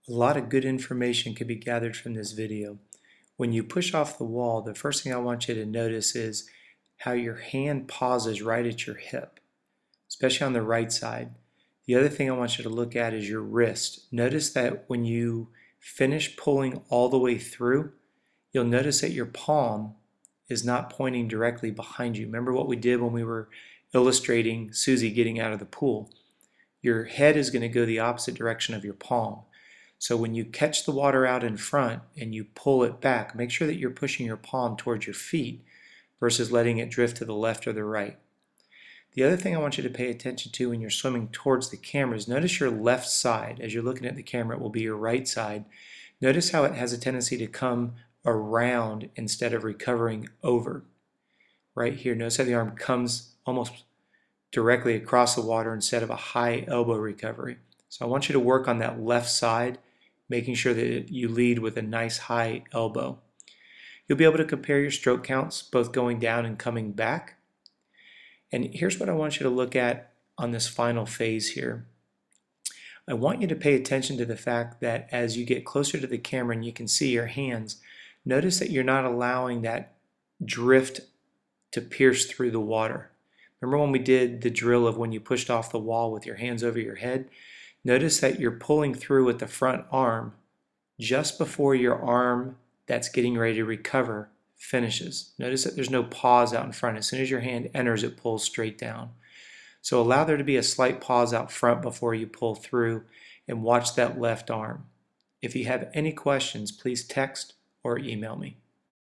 A lot of good information can be gathered from this video. When you push off the wall, the first thing I want you to notice is how your hand pauses right at your hip, especially on the right side. The other thing I want you to look at is your wrist. Notice that when you finish pulling all the way through, you'll notice that your palm is not pointing directly behind you. Remember what we did when we were illustrating Susie getting out of the pool? Your head is going to go the opposite direction of your palm. So when you catch the water out in front and you pull it back, make sure that you're pushing your palm towards your feet versus letting it drift to the left or the right. The other thing I want you to pay attention to when you're swimming towards the camera is notice your left side. As you're looking at the camera, it will be your right side. Notice how it has a tendency to come around instead of recovering over. Right here, notice how the arm comes almost directly across the water instead of a high elbow recovery. So I want you to work on that left side, making sure that you lead with a nice high elbow. You'll be able to compare your stroke counts, both going down and coming back. And here's what I want you to look at on this final phase here. I want you to pay attention to the fact that as you get closer to the camera and you can see your hands, notice that you're not allowing that drift to pierce through the water. Remember when we did the drill of when you pushed off the wall with your hands over your head? Notice that you're pulling through with the front arm just before your arm that's getting ready to recover finishes. Notice that there's no pause out in front. As soon as your hand enters, it pulls straight down. So allow there to be a slight pause out front before you pull through and watch that left arm. If you have any questions, please text or email me.